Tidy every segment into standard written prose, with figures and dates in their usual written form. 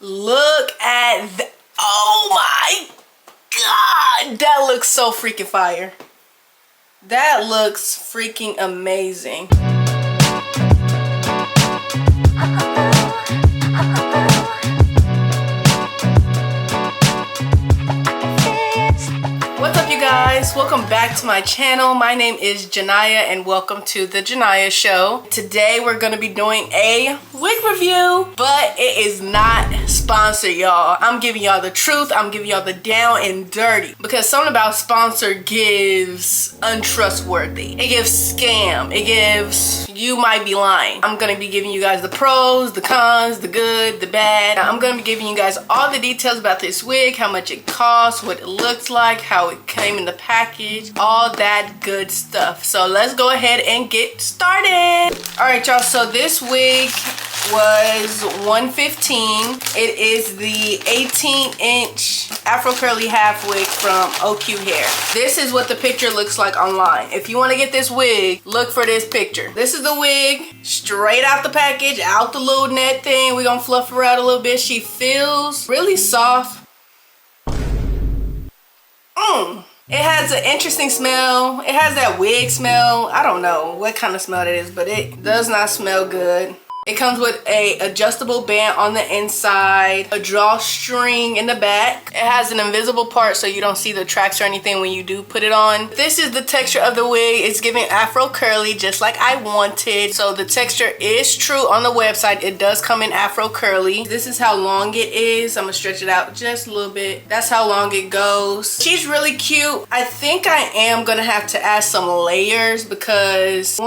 Look at that. Oh my God. That looks so freaking fire. That looks freaking amazing. What's up, you guys? Welcome back to my channel. My name is Janaya and welcome to the Janaya Show. Today we're going to be doing a wig review, but it is not sponsored, y'all. I'm giving y'all the truth. I'm giving y'all the down and dirty, because something about sponsored gives untrustworthy. It gives scam. It gives you might be lying. I'm going to be giving you guys the pros, the cons, the good, the bad. I'm going to be giving you guys all the details about this wig, how much it costs, what it looks like, how it came in the package, all that good stuff. So let's go ahead and get started. All right, y'all, so this wig was $115. It is the 18-inch Afro curly half wig from OQ Hair. This is what the picture looks like online. If you want to get this wig, look for this picture. This is the wig straight out the package, out the little net thing. We're gonna fluff her out a little bit. She feels really soft. It has an interesting smell. It has that wig smell. I don't know what kind of smell it is, but it does not smell good. It comes with a adjustable band on the inside, a drawstring in the back. It has an invisible part so you don't see the tracks or anything when you do put it on. This is the texture of the wig. It's giving Afro curly just like I wanted. So the texture is true on the website. It does come in Afro curly. This is how long it is. I'm gonna stretch it out just a little bit. That's how long it goes. She's really cute. I think I am gonna have to add some layers because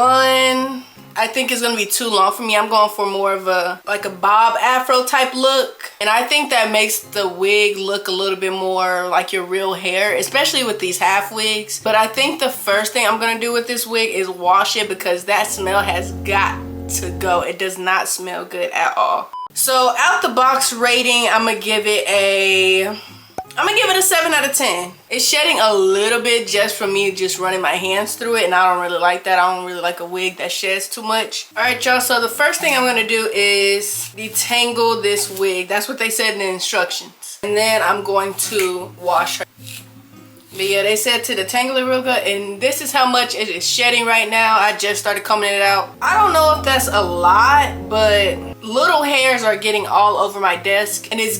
I think it's gonna be too long for me. I'm going for more of a bob afro type look, and I think that makes the wig look a little bit more like your real hair, especially with these half wigs. But I think the first thing I'm gonna do with this wig is wash it, because that smell has got to go. It does not smell good at all. So out the box rating, I'm gonna give it a 7 out of 10. It's shedding a little bit just from me just running my hands through it, and I don't really like that. I don't really like a wig that sheds too much. All right, y'all, so the first thing I'm gonna do is detangle this wig. That's what they said in the instructions. And then I'm going to wash her. But yeah, they said to detangle it real good, and this is how much it is shedding right now. I just started combing it out. I don't know if that's a lot, but little hairs are getting all over my desk, and it's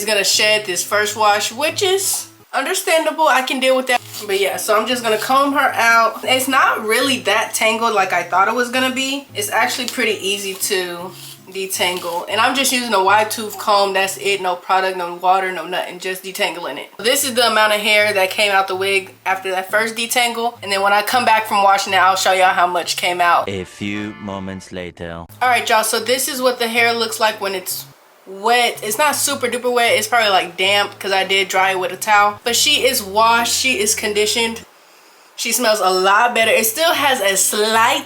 gonna shed this first wash, which is understandable. I can deal with that. But yeah, so I'm just gonna comb her out. It's not really that tangled like I thought it was gonna be. It's actually pretty easy to detangle, and I'm just using a wide tooth comb. That's it. No product, no water, no nothing, just detangling it. This is the amount of hair that came out the wig after that first detangle, and then when I come back from washing it, I'll show y'all how much came out. A few moments later. All right, y'all, so this is what the hair looks like when it's wet. It's not super duper wet. It's probably like damp because I did dry it with a towel, but she is washed, she is conditioned. She smells a lot better. It still has a slight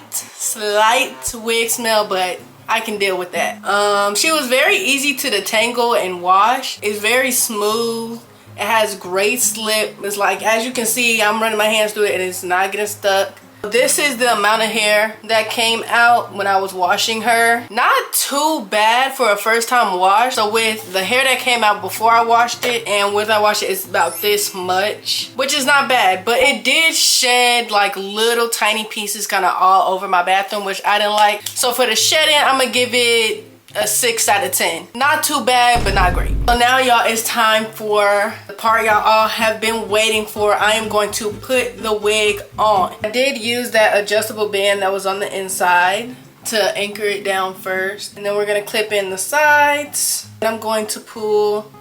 wig smell, but I can deal with that. She was very easy to detangle and wash. It's very smooth. It has great slip. It's like, as you can see, I'm running my hands through it and it's not getting stuck. This is the amount of hair that came out when I was washing her. Not too bad for a first time wash. So with the hair that came out before I washed it and with I washed it, it's about this much, which is not bad, but it did shed like little tiny pieces kind of all over my bathroom, which I didn't like. So for the shedding, I'm gonna give it a 6 out of 10. Not too bad, but not great. So now, y'all, it's time for the part y'all all have been waiting for. I am going to put the wig on. I did use that adjustable band that was on the inside to anchor it down first, and then we're gonna clip in the sides. And I'm going to pull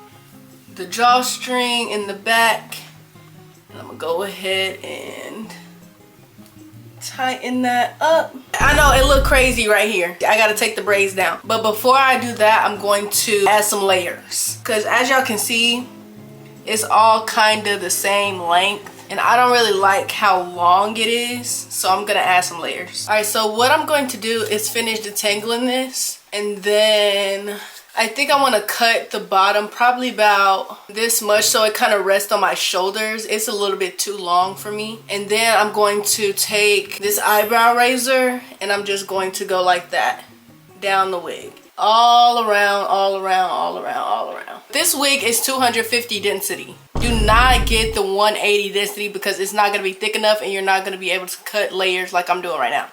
the drawstring in the back, and I'm gonna go ahead and tighten that up. I know it look crazy right here. I gotta take the braids down, but before I do that, I'm going to add some layers, because as y'all can see, it's all kind of the same length, and I don't really like how long it is, so I'm gonna add some layers. All right, so what I'm going to do is finish detangling this, and then I think I want to cut the bottom probably about this much so it kind of rests on my shoulders. It's a little bit too long for me. And then I'm going to take this eyebrow razor and I'm just going to go like that down the wig. all around, all around, all around, all around. This wig is 250 density. Do not get the 180 density because it's not going to be thick enough and you're not going to be able to cut layers like I'm doing right now.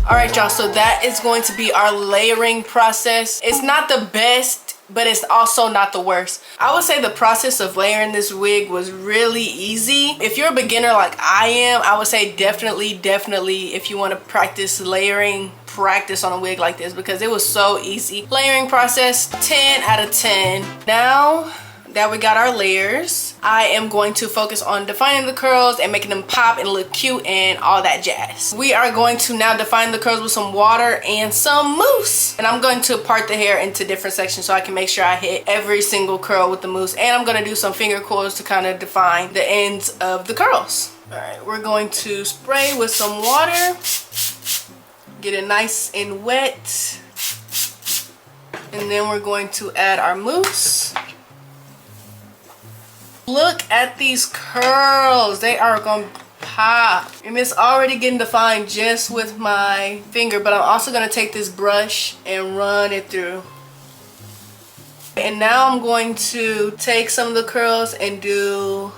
Alright y'all, so that is going to be our layering process. It's not the best, but it's also not the worst. I would say the process of layering this wig was really easy. If you're a beginner like I am, I would say definitely if you want to practice layering, practice on a wig like this because it was so easy. Layering process, 10 out of 10. Now that we got our layers, I am going to focus on defining the curls and making them pop and look cute and all that jazz. We are going to now define the curls with some water and some mousse. And I'm going to part the hair into different sections so I can make sure I hit every single curl with the mousse. And I'm gonna do some finger coils to kind of define the ends of the curls. All right, we're going to spray with some water. Get it nice and wet. And then we're going to add our mousse. Look at these curls. They are gonna pop. And it's already getting defined just with my finger, but I'm also gonna take this brush and run it through. And now I'm going to take some of the curls and do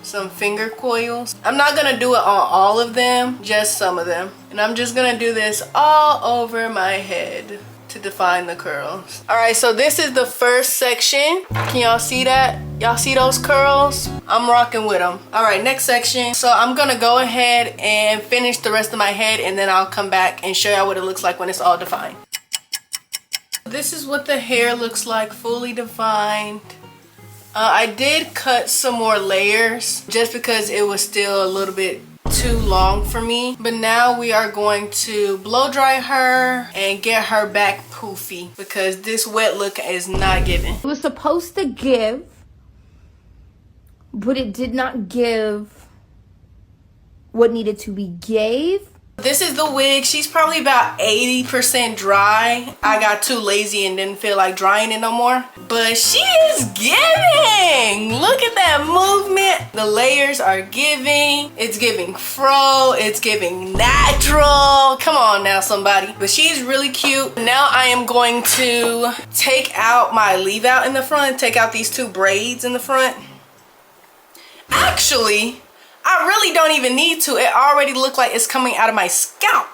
some finger coils. I'm not gonna do it on all of them, just some of them. And I'm just gonna do this all over my head to define the curls. All right, so this is the first section. Can y'all see that? Y'all see those curls? I'm rocking with them. All right, next section. So I'm gonna go ahead and finish the rest of my head and then I'll come back and show y'all what it looks like when it's all defined. This is what the hair looks like, fully defined. I did cut some more layers just because it was still a little bit too long for me, but now we are going to blow dry her and get her back poofy because this wet look is not giving. It was supposed to give, but it did not give what needed to be gave. This is the wig. She's probably about 80% dry. I got too lazy and didn't feel like drying it no more. But she is giving. Look at that movement. The layers are giving. It's giving fro. It's giving natural. Come on now, somebody. But she's really cute. Now I am going to take out my leave out in the front. Take out these two braids in the front. Actually, I really don't even need to. It already looked like it's coming out of my scalp.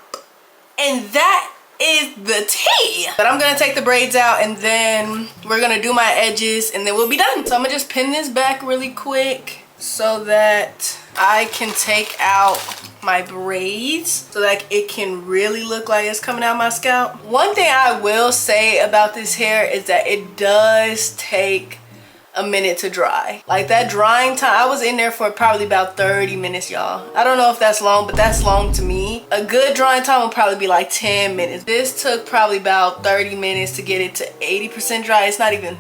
And that is the tea. But I'm gonna take the braids out and then we're gonna do my edges and then we'll be done. So I'm gonna just pin this back really quick so that I can take out my braids so that it can really look like it's coming out my scalp. One thing I will say about this hair is that it does take a minute to dry. Like that drying time, I was in there for probably about 30 minutes, y'all. I don't know if that's long, but that's long to me. A good drying time would probably be like 10 minutes. This took probably about 30 minutes to get it to 80% dry. It's not even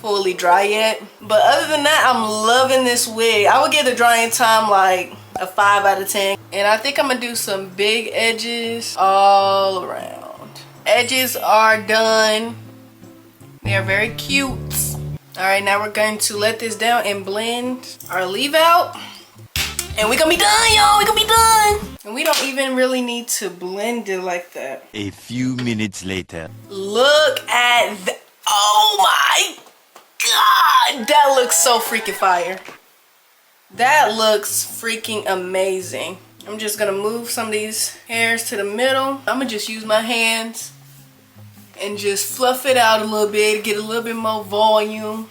fully dry yet. But other than that, I'm loving this wig. I would give the drying time like a 5 out of 10. And I think I'm gonna do some big edges all around. Edges are done. They are very cute. All right, now we're going to let this down and blend our leave out. And we're gonna be done, y'all. We're gonna be done. And we don't even really need to blend it like that. A few minutes later. Look at that. Oh my God. That looks so freaking fire. That looks freaking amazing. I'm just gonna move some of these hairs to the middle. I'm gonna just use my hands and just fluff it out a little bit, get a little bit more volume,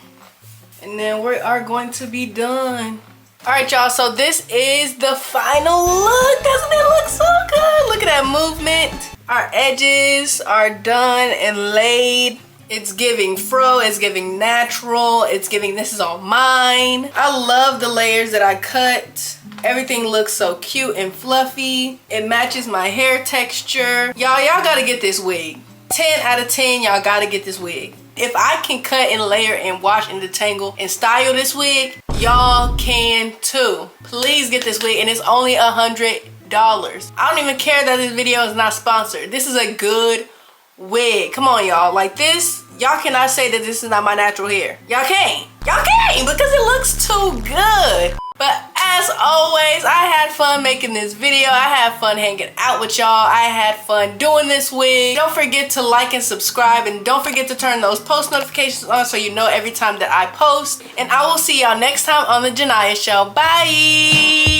and then we are going to be done. All right, y'all, so this is the final look. Doesn't it look so good? Look at that movement. Our edges are done and laid. It's giving fro, it's giving natural, it's giving this is all mine. I love the layers that I cut. Everything looks so cute and fluffy. It matches my hair texture. Y'all gotta get this wig. 10 out of 10, y'all gotta get this wig. If I can cut and layer and wash and detangle and style this wig, y'all can too. Please get this wig, and it's only $100. I don't even care that this video is not sponsored. This is a good wig. Come on, y'all. Like this, y'all cannot say that this is not my natural hair. Y'all can't. Y'all can't, because it looks too good. But as always, I had fun making this video. I had fun hanging out with y'all. I had fun doing this wig. Don't forget to like and subscribe, and don't forget to turn those post notifications on so you know every time that I post. And I will see y'all next time on the Janiyah Show. Bye!